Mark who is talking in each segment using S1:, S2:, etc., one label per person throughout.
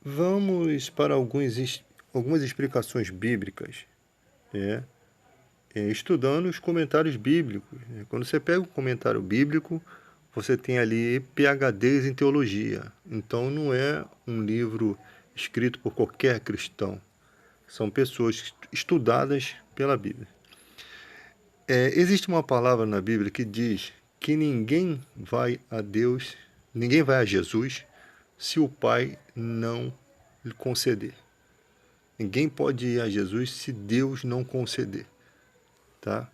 S1: Vamos para algumas explicações bíblicas, né? Estudando os comentários bíblicos, né? Quando você pega um comentário bíblico, você tem ali PhDs em teologia. Então não é um livro escrito por qualquer cristão. São pessoas estudadas pela Bíblia. Existe uma palavra na Bíblia que diz que ninguém vai a Deus, ninguém vai a Jesus se o Pai não lhe conceder. Ninguém pode ir a Jesus se Deus não conceder, tá?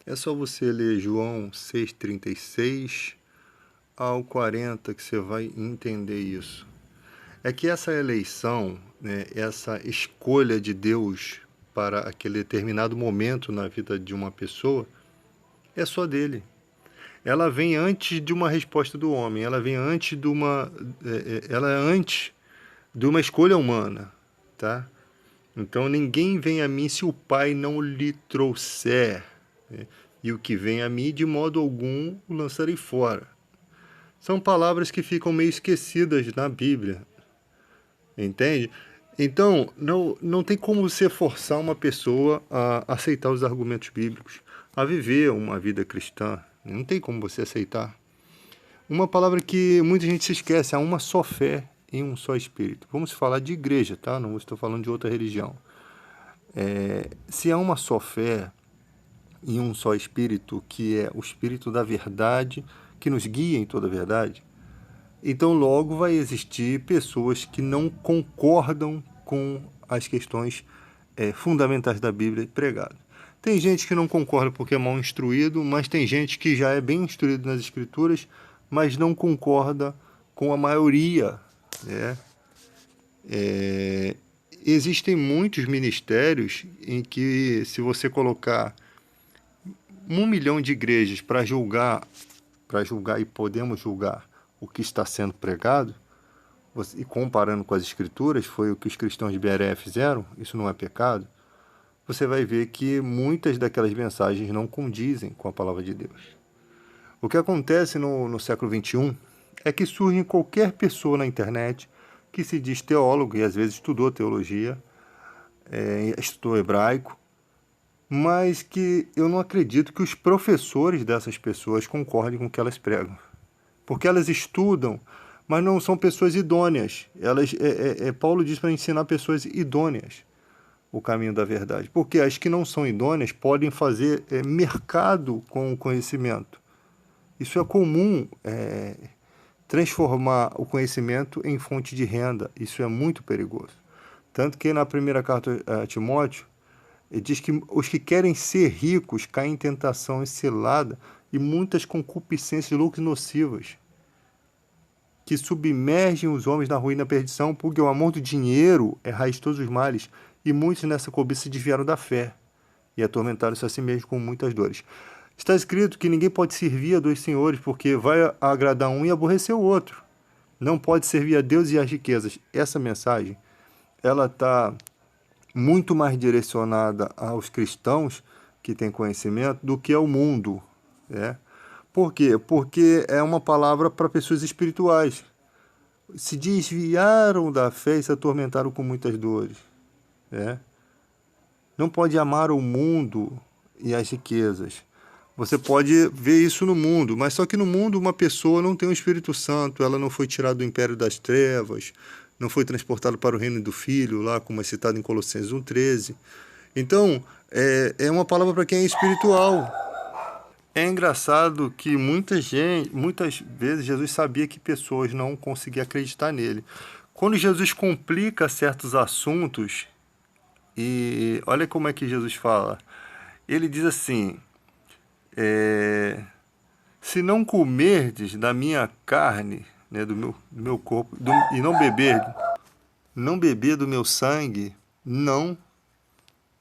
S1: É só você ler João 6,36 ao 40 que você vai entender isso. É que essa eleição, né, essa escolha de Deus para aquele determinado momento na vida de uma pessoa, é só dele. Ela vem antes de uma resposta do homem, ela vem antes de ela é antes de uma escolha humana, tá? Então ninguém vem a mim se o Pai não lhe trouxer, né? E o que vem a mim de modo algum o lançarei fora. São palavras que ficam meio esquecidas na Bíblia, entende? Então não tem como você forçar uma pessoa a aceitar os argumentos bíblicos, a viver uma vida cristã. Não tem como você aceitar. Uma palavra que muita gente se esquece: há uma só fé em um só Espírito. Vamos falar de igreja, tá? Não estou falando de outra religião. Se há uma só fé em um só Espírito, que é o Espírito da verdade, que nos guia em toda a verdade, então logo vai existir pessoas que não concordam com as questões fundamentais da Bíblia pregadas. Tem gente que não concorda porque é mal instruído, mas tem gente que já é bem instruído nas Escrituras, mas não concorda com a maioria, né? Existem muitos ministérios em que, se você colocar 1 milhão de igrejas para julgar e podemos julgar o que está sendo pregado, e comparando com as escrituras, foi o que os cristãos de Bereia fizeram, isso não é pecado, você vai ver que muitas daquelas mensagens não condizem com a palavra de Deus. O que acontece no século XXI é que surge qualquer pessoa na internet que se diz teólogo e às vezes estudou teologia, estudou hebraico, mas que eu não acredito que os professores dessas pessoas concordem com o que elas pregam. Porque elas estudam, mas não são pessoas idôneas. Paulo diz para ensinar pessoas idôneas o caminho da verdade. Porque as que não são idôneas podem fazer mercado com o conhecimento. Isso é comum, transformar o conhecimento em fonte de renda. Isso é muito perigoso. Tanto que na primeira carta a Timóteo, ele diz que os que querem ser ricos caem em tentação e cilada e muitas concupiscências loucas e nocivas, que submergem os homens na ruína e na perdição, porque o amor do dinheiro é raiz de todos os males, e muitos nessa cobiça se desviaram da fé e atormentaram-se a si mesmos com muitas dores. Está escrito que ninguém pode servir a dois senhores, porque vai agradar um e aborrecer o outro. Não pode servir a Deus e às riquezas. Essa mensagem, ela está muito mais direcionada aos cristãos que têm conhecimento do que ao mundo, né? Por quê? Porque é uma palavra para pessoas espirituais. Se desviaram da fé e se atormentaram com muitas dores, né? Não pode amar o mundo e as riquezas. Você pode ver isso no mundo, mas só que no mundo uma pessoa não tem o Espírito Santo, ela não foi tirada do império das trevas, não foi transportada para o reino do Filho, lá como é citado em Colossenses 1,13. Então, é uma palavra para quem é espiritual. É engraçado que muitas vezes Jesus sabia que pessoas não conseguiam acreditar nele. Quando Jesus complica certos assuntos, e olha como é que Jesus fala. Ele diz assim: se não comerdes da minha carne, né, do meu corpo, e não beber do meu sangue, não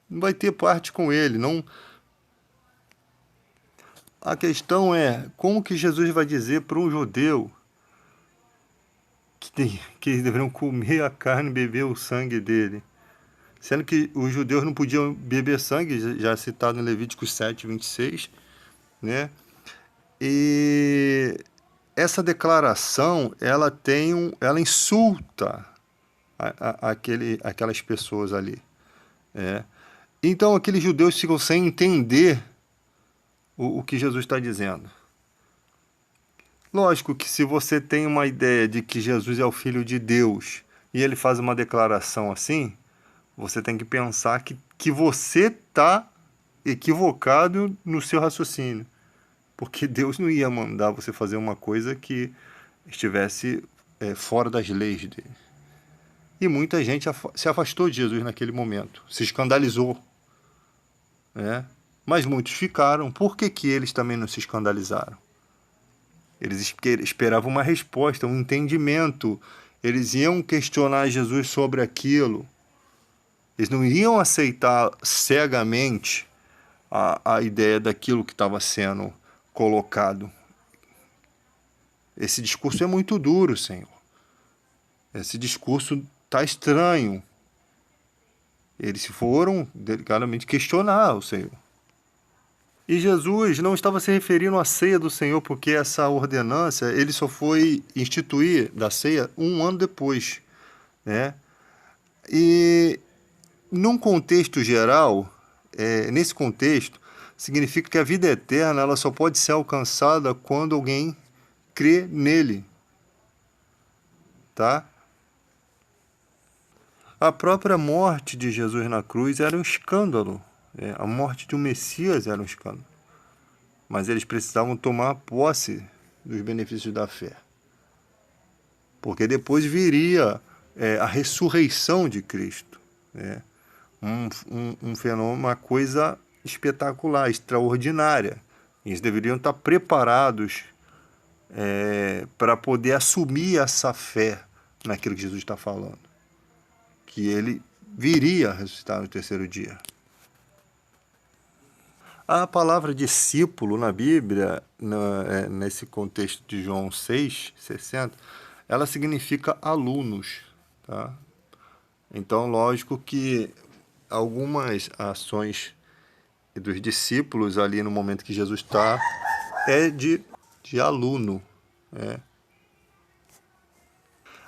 S1: vai ter parte com ele. Não. A questão é, como que Jesus vai dizer para um judeu que eles deveriam comer a carne e beber o sangue dele? Sendo que os judeus não podiam beber sangue, já citado em Levíticos 7:26, né? E essa declaração, ela insulta aquelas pessoas ali. Então, aqueles judeus ficam sem entender o que Jesus está dizendo. Lógico que se você tem uma ideia de que Jesus é o Filho de Deus e ele faz uma declaração assim, você tem que pensar que você está equivocado no seu raciocínio. Porque Deus não ia mandar você fazer uma coisa que estivesse fora das leis dele. E muita gente se afastou de Jesus naquele momento, se escandalizou. Mas muitos ficaram. Por que eles também não se escandalizaram? Eles esperavam uma resposta, um entendimento. Eles iam questionar Jesus sobre aquilo. Eles não iam aceitar cegamente a ideia daquilo que estava sendo colocado. Esse discurso é muito duro, Senhor. Esse discurso está estranho. Eles foram delicadamente questionar o Senhor. E Jesus não estava se referindo à ceia do Senhor, porque essa ordenança, ele só foi instituir da ceia 1 ano depois. E num contexto geral, nesse contexto, significa que a vida eterna ela só pode ser alcançada quando alguém crê nele. Tá? A própria morte de Jesus na cruz era um escândalo. A morte de um Messias era um escândalo. Mas eles precisavam tomar posse dos benefícios da fé. Porque depois viria a ressurreição de Cristo. Um fenômeno, uma coisa espetacular, extraordinária. Eles deveriam estar preparados para poder assumir essa fé naquilo que Jesus está falando. Que ele viria a ressuscitar no terceiro dia. A palavra discípulo na Bíblia, nesse contexto de João 6,60, ela significa alunos. Tá? Então, lógico que algumas ações dos discípulos ali no momento que Jesus está é de aluno.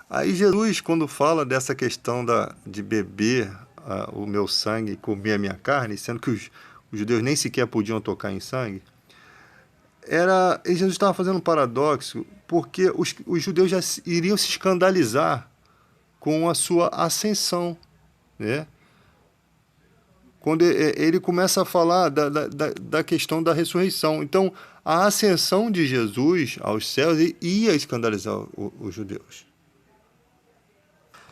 S1: Aí Jesus, quando fala dessa questão de beber o meu sangue e comer a minha carne, sendo que os judeus nem sequer podiam tocar em sangue, e Jesus estava fazendo um paradoxo, porque os judeus já iriam se escandalizar com a sua ascensão. Quando ele começa a falar da questão da ressurreição. Então, a ascensão de Jesus aos céus ia escandalizar os judeus.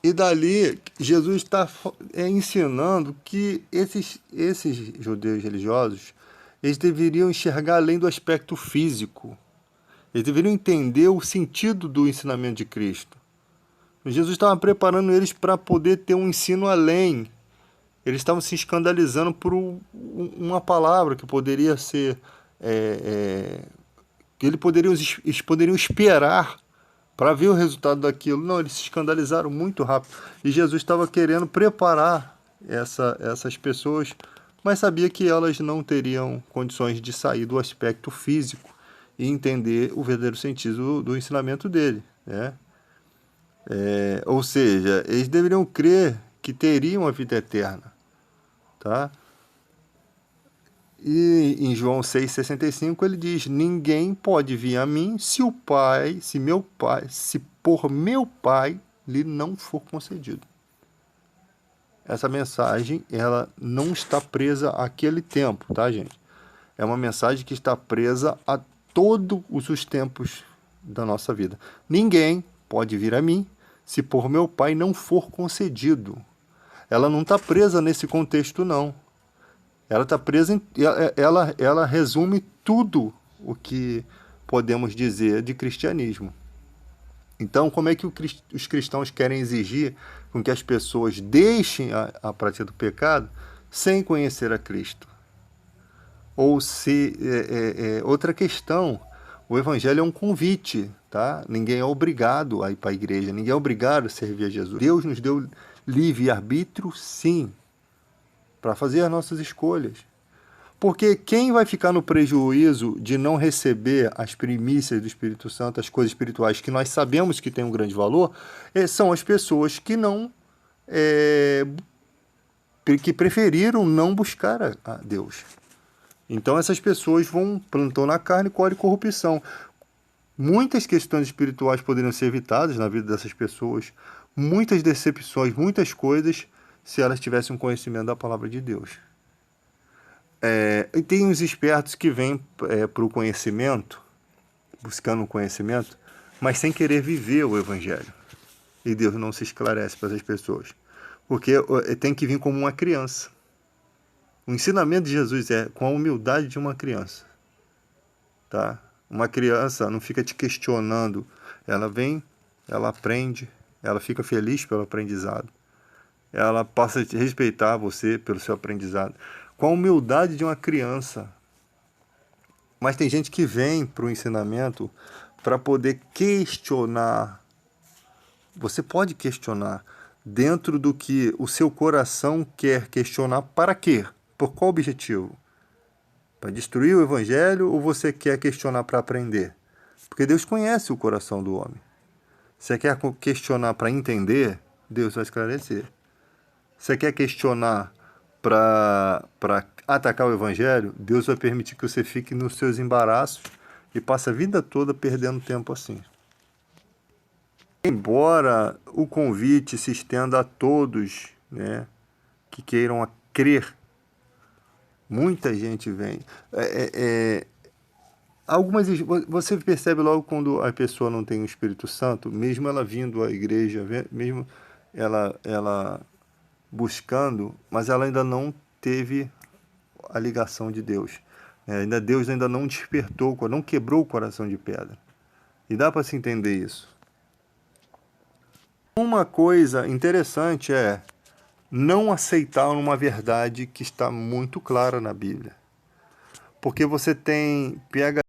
S1: E dali, Jesus está ensinando que esses judeus religiosos, eles deveriam enxergar além do aspecto físico. Eles deveriam entender o sentido do ensinamento de Cristo. Jesus estava preparando eles para poder ter um ensino além. Eles estavam se escandalizando por uma palavra que poderia ser... que eles poderiam esperar para ver o resultado daquilo. Não, eles se escandalizaram muito rápido. E Jesus estava querendo preparar essas pessoas, mas sabia que elas não teriam condições de sair do aspecto físico e entender o verdadeiro sentido do ensinamento dele. Ou seja, eles deveriam crer que teriam a vida eterna. Tá? E em João 6,65 ele diz: ninguém pode vir a mim se por meu Pai lhe não for concedido. Essa mensagem, ela não está presa àquele tempo, tá, gente? É uma mensagem que está presa a todos os tempos da nossa vida. Ninguém pode vir a mim se por meu Pai não for concedido. Ela não está presa nesse contexto, não. Ela está presa ela resume tudo o que podemos dizer de cristianismo. Então, como é que os cristãos querem exigir com que as pessoas deixem a prática do pecado sem conhecer a Cristo? Ou se outra questão, o evangelho é um convite, tá? Ninguém é obrigado a ir para a igreja, ninguém é obrigado a servir a Jesus. Deus nos deu livre-arbítrio, sim, para fazer as nossas escolhas. Porque quem vai ficar no prejuízo de não receber as primícias do Espírito Santo, as coisas espirituais que nós sabemos que têm um grande valor, são as pessoas que não que preferiram não buscar a Deus. Então essas pessoas plantam na carne e colhem corrupção. Muitas questões espirituais poderiam ser evitadas na vida dessas pessoas, muitas decepções, muitas coisas, se elas tivessem um conhecimento da palavra de Deus. E tem os espertos que vêm para o conhecimento, buscando o conhecimento, mas sem querer viver o Evangelho. E Deus não se esclarece para essas pessoas. Porque tem que vir como uma criança. O ensinamento de Jesus é com a humildade de uma criança. Tá? Uma criança não fica te questionando. Ela vem, ela aprende, ela fica feliz pelo aprendizado. Ela passa a respeitar você pelo seu aprendizado. Com a humildade de uma criança. Mas tem gente que vem para o ensinamento para poder questionar. Você pode questionar dentro do que o seu coração quer questionar. Para quê? Por qual objetivo? Para destruir o Evangelho ou você quer questionar para aprender? Porque Deus conhece o coração do homem. Você quer questionar para entender? Deus vai esclarecer. Você quer questionar para atacar o Evangelho? Deus vai permitir que você fique nos seus embaraços e passe a vida toda perdendo tempo assim. Embora o convite se estenda a todos, né, que queiram crer, muita gente vem. Você percebe logo quando a pessoa não tem o Espírito Santo, mesmo ela vindo à igreja, mesmo ela buscando, mas ela ainda não teve a ligação de Deus. Deus ainda não despertou, não quebrou o coração de pedra. E dá para se entender isso. Uma coisa interessante é não aceitar uma verdade que está muito clara na Bíblia. Porque você pega